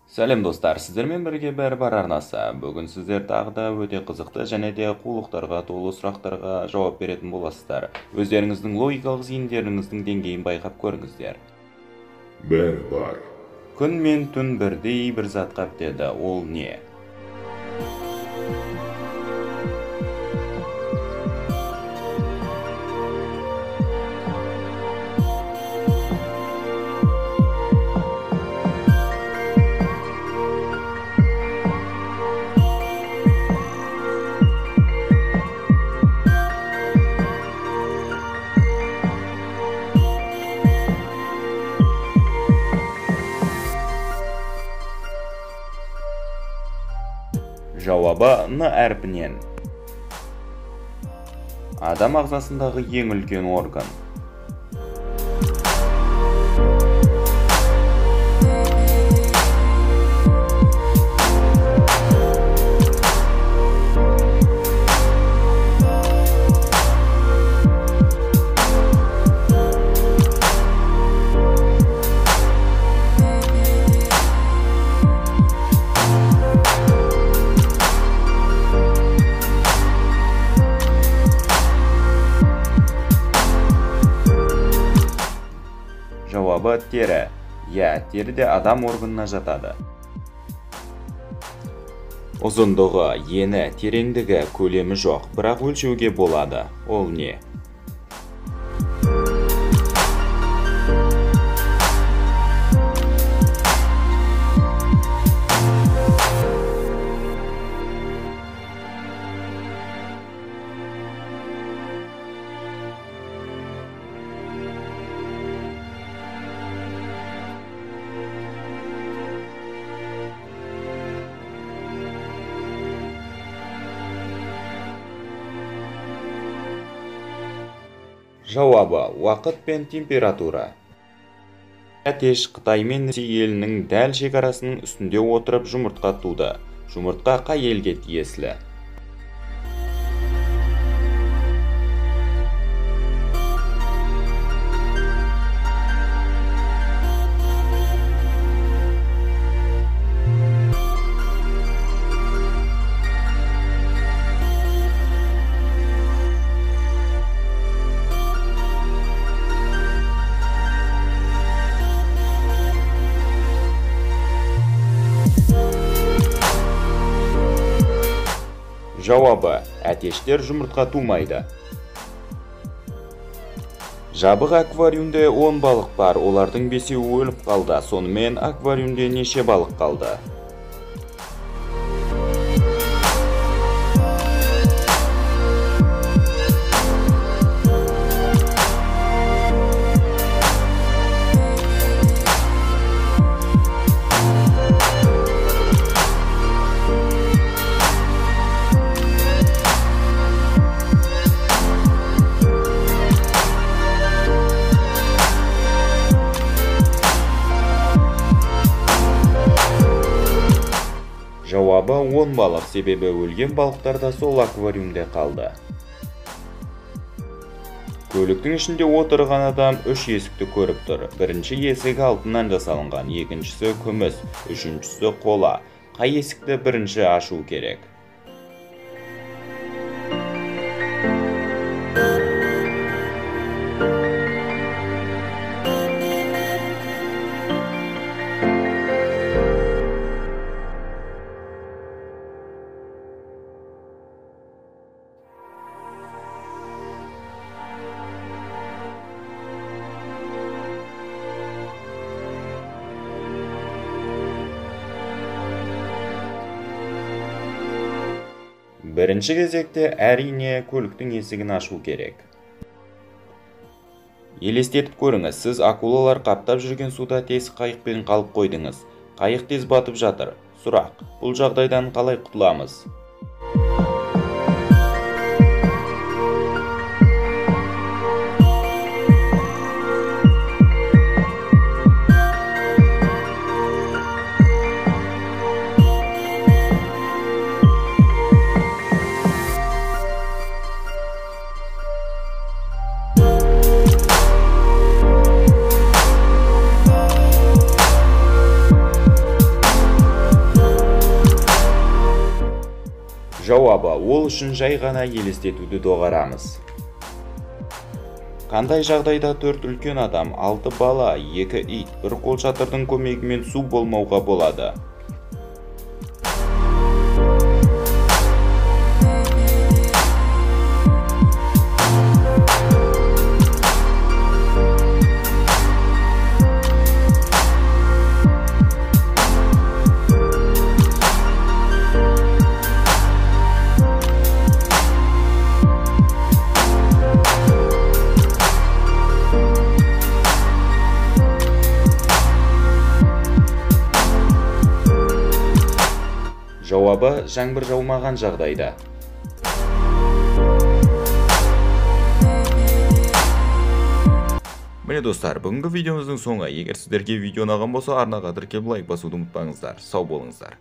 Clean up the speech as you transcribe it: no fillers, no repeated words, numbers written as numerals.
Сәлем достар, сіздермен бірге бәрі-бар арнасы. Бүгін сіздер тағы да өте қызықты және де қулықтарға толы сұрақтарға жауап беретін боласыздар. Өздеріңіздің логикалық зейіндеріңіздің деңгейін байқап көріңіздер. Бәрі бар. Күн мен түн бірдей бір затқа бітеді, ол не? Жауабы Н әрпінен. Адам ағзасындағы ең үлкен орган. Жауабы тері. Тері де адам органына жатады. Ұзындығы, ені, тереңдігі, көлемі жоқ, бірақ өлшеуге болады. Ол не? Жауабы уақыт пен температура. Әтеш Қытай мен Ресей елінің дәл шекарасының үстінде отырып жұмыртқа туды. Жұмыртқа қай елге тиесілі? Жауабы әтештер жұмыртқа тумайды. Жабық аквариумде 10 балық бар, олардың 5-еуі өліп қалды. Сонымен аквариумде неше балық қалды? Жауабы 10 балық, себебі өлген балықтар да сол аквариумде қалды. Көліктің ішінде отырған адам 3 есікті көріп тұр. Бірінші есік алтыннан жасалынған, екіншісі күміс, үшіншісі қола. Қай есікті бірінші ашу керек? Бірінші кезекте әрине көліктің есігін ашу керек. Елестетіп көріңіз, сіз акулалар қаптап жүрген суда тез қайықпен қалып қойдыңыз. Қайық тез батып жатыр. Сұрақ, бұл жағдайдан қалай құтыламыз? Жауабы: ол үшін жай ғана елестетуді доғарамыз. Қандай жағдайда 4 үлкен адам, 6 бала, 2 ит, 1 қолшатырдың көмегімен су болмауға болады? Жауабы: жаңбыр жаумаған жағдайда. Міне достар, бүгінгі видеомыздың соңы. Егер сіздерге видео ұнаған болса, арнаға тіркеліп лайк басуды ұмытпаңыздар. Сау болыңыздар.